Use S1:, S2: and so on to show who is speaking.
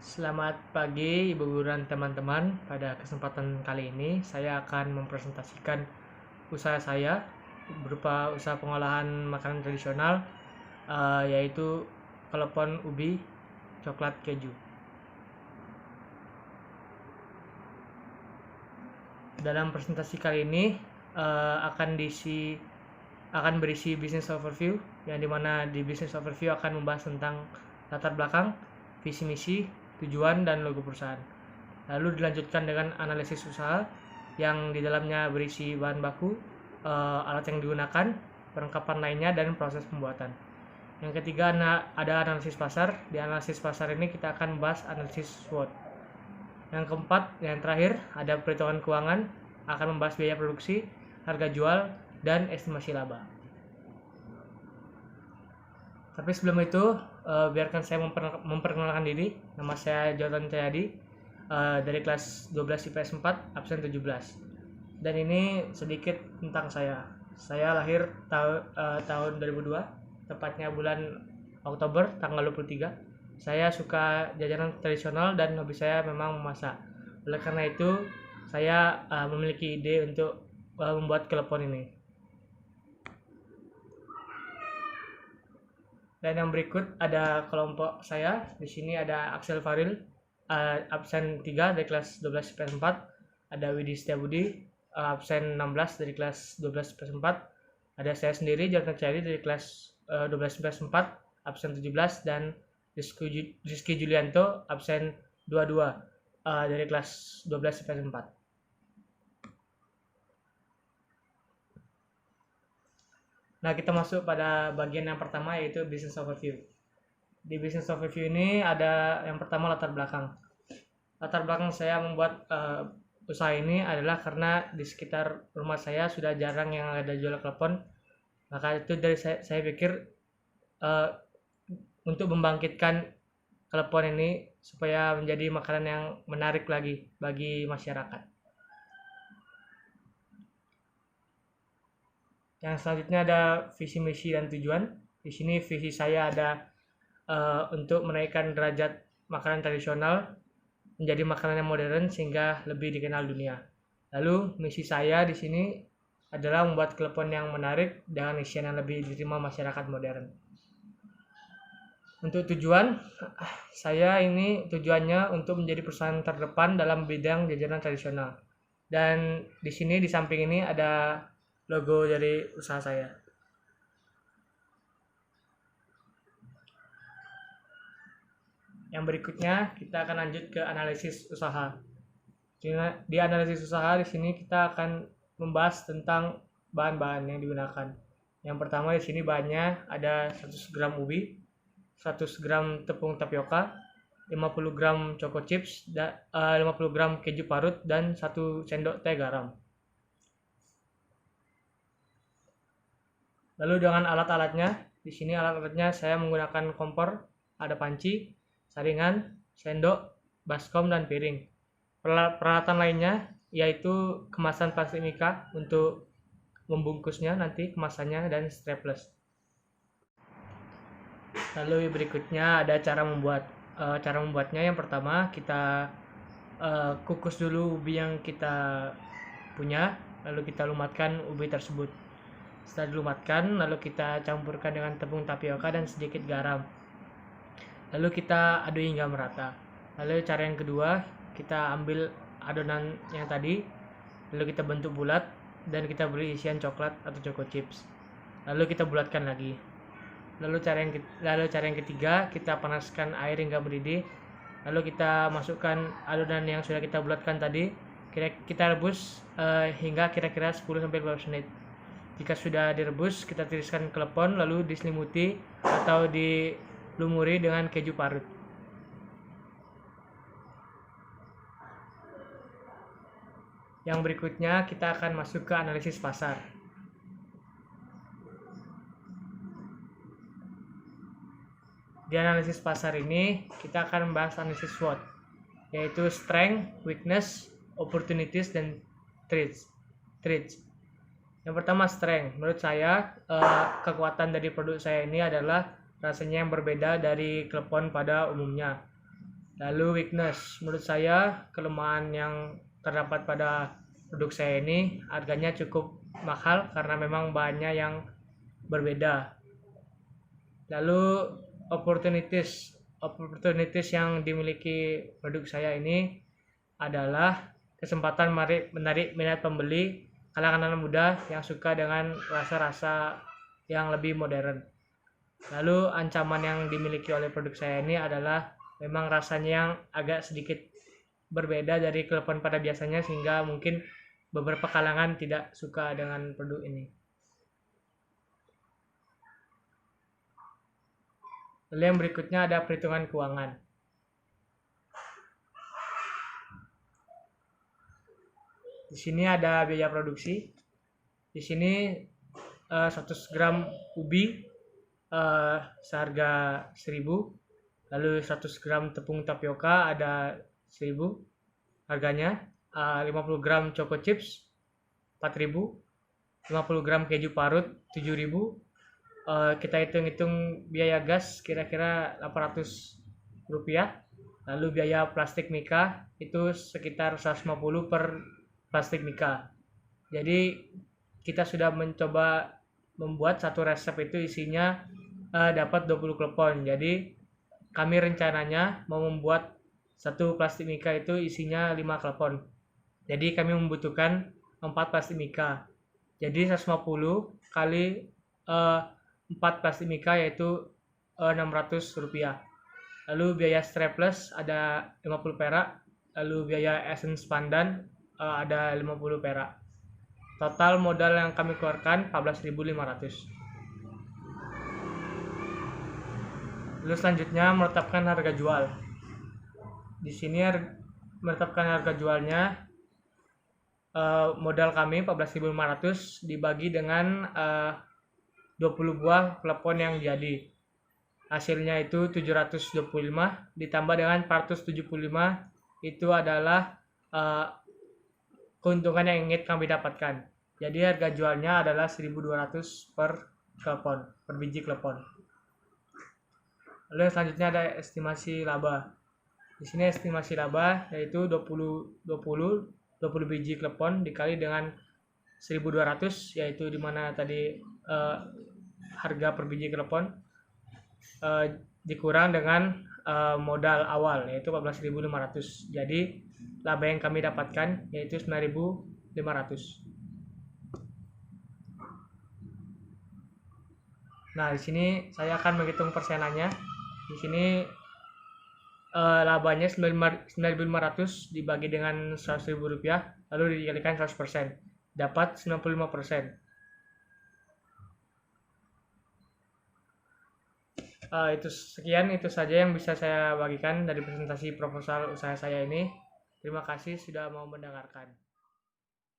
S1: Selamat pagi, Ibu Guru dan teman-teman. Pada kesempatan kali ini, saya akan mempresentasikan usaha saya berupa usaha pengolahan makanan tradisional, yaitu klepon ubi coklat keju. Dalam presentasi kali ini akan berisi business overview, yang dimana di business overview akan membahas tentang latar belakang, visi misi, tujuan, dan logo perusahaan. Lalu dilanjutkan dengan analisis usaha yang di dalamnya berisi bahan baku, alat yang digunakan, perlengkapan lainnya, dan proses pembuatan. Yang ketiga ada analisis pasar. Di analisis pasar ini kita akan membahas analisis SWOT. Yang keempat, yang terakhir, ada perhitungan keuangan, akan membahas biaya produksi, harga jual, dan estimasi laba. Tapi sebelum itu, biarkan saya memperkenalkan diri. Nama saya Jonathan Cahyadi, dari kelas 12 IPS 4, absen 17. Dan ini sedikit tentang saya. Saya lahir tahun 2002, tepatnya bulan Oktober tanggal 23. Saya suka jajanan tradisional dan hobi saya memang memasak. Oleh karena itu, saya memiliki ide untuk membuat klepon ini. Dan yang berikut ada kelompok saya. Di sini ada Axel Faril, absen 3 dari kelas 12 IPS 4. Ada Widi Setiabudi, absen 16 dari kelas 12 IPS 4. Ada saya sendiri, Jonathan Cahyadi, dari kelas 12 IPS 4, absen 17. Dan Rizky Julianto, absen 22, dari kelas 12 IPS 4. Nah, kita masuk pada bagian yang pertama, yaitu business overview. Di business overview ini ada yang pertama latar belakang. Latar belakang saya membuat usaha ini adalah karena di sekitar rumah saya sudah jarang yang ada jual klepon. Maka itu dari saya pikir untuk membangkitkan klepon ini supaya menjadi makanan yang menarik lagi bagi masyarakat. Yang selanjutnya ada visi misi dan tujuan. Di sini visi saya ada untuk menaikkan derajat makanan tradisional menjadi makanan yang modern sehingga lebih dikenal dunia. Lalu misi saya di sini adalah membuat klepon yang menarik dengan isian yang lebih diterima masyarakat modern. Untuk tujuan, saya ini tujuannya untuk menjadi perusahaan terdepan dalam bidang jajanan tradisional. Dan di sini di samping ini ada logo dari usaha saya. Yang berikutnya kita akan lanjut ke analisis usaha. Di analisis usaha di sini kita akan membahas tentang bahan-bahan yang digunakan. Yang pertama di sini bahannya ada 100 gram ubi, 100 gram tepung tapioka, 50 gram choco chips, 50 gram keju parut, dan 1 sendok teh garam. Lalu dengan alat-alatnya, di sini alat-alatnya saya menggunakan kompor, ada panci, saringan, sendok, baskom, dan piring. Peralatan lainnya yaitu kemasan plastik mika untuk membungkusnya nanti kemasannya, dan strapless. Lalu berikutnya ada cara membuat. Cara membuatnya yang pertama kita kukus dulu ubi yang kita punya, lalu kita lumatkan ubi tersebut. Setelah dilumatkan, lalu kita campurkan dengan tepung tapioka dan sedikit garam. Lalu kita aduk hingga merata. Lalu cara yang kedua, kita ambil adonan yang tadi, lalu kita bentuk bulat dan kita beri isian coklat atau choco chips. Lalu kita bulatkan lagi. Lalu cara yang ketiga, kita panaskan air hingga mendidih. Lalu kita masukkan adonan yang sudah kita bulatkan tadi. Kita rebus hingga kira-kira 10-15 menit. Jika sudah direbus, kita tiriskan klepon lalu diselimuti atau dilumuri dengan keju parut. Yang berikutnya kita akan masuk ke analisis pasar. Di analisis pasar ini kita akan membahas analisis SWOT, yaitu strength, weakness, opportunities, dan threats. Yang pertama strength. Menurut saya kekuatan dari produk saya ini adalah rasanya yang berbeda dari klepon pada umumnya. Lalu weakness, menurut saya kelemahan yang terdapat pada produk saya ini harganya cukup mahal karena memang bahannya yang berbeda. Lalu opportunities, yang dimiliki produk saya ini adalah kesempatan menarik minat pembeli kalangan anak muda yang suka dengan rasa-rasa yang lebih modern. Lalu ancaman yang dimiliki oleh produk saya ini adalah memang rasanya yang agak sedikit berbeda dari klepon pada biasanya sehingga mungkin beberapa kalangan tidak suka dengan produk ini. Lalu yang berikutnya ada perhitungan keuangan. Di sini ada biaya produksi. Di sini 100 gram ubi seharga 1.000. Lalu 100 gram tepung tapioka ada 1.000 harganya. 50 gram choco chips 4.000. 50 gram keju parut 7.000. Kita hitung-hitung biaya gas kira-kira 800 rupiah. Lalu biaya plastik mika itu sekitar 150 per plastik mika. Jadi kita sudah mencoba membuat satu resep itu isinya dapat 20 klepon. Jadi kami rencananya mau membuat satu plastik mika itu isinya 5 klepon. Jadi kami membutuhkan 4 plastik mika. Jadi 150 kali 4 plastik mika yaitu 600 rupiah. Lalu biaya strapless ada 50 perak. Lalu biaya essence pandan ada 50 perak. Total modal yang kami keluarkan 14.500. Lalu selanjutnya menetapkan harga jual. Di sini menetapkan harga jualnya modal kami 14.500 dibagi dengan 20 buah klepon yang jadi. Hasilnya itu 725 ditambah dengan 475 itu adalah keuntungan yang ingin kami dapatkan. Jadi harga jualnya adalah 1.200 per klepon, per biji klepon. Lalu selanjutnya ada estimasi laba. Di sini estimasi laba yaitu 20 biji klepon dikali dengan 1.200 yaitu dimana tadi harga per biji klepon dikurang dengan modal awal yaitu 14.500. Jadi laba yang kami dapatkan yaitu 9.500. Nah, di sini saya akan menghitung persenannya. Di sini labanya 9.500 dibagi dengan 100.000 rupiah lalu dikalikan 100%, dapat 95%. Itu saja yang bisa saya bagikan dari presentasi proposal usaha saya ini. Terima kasih sudah mau mendengarkan.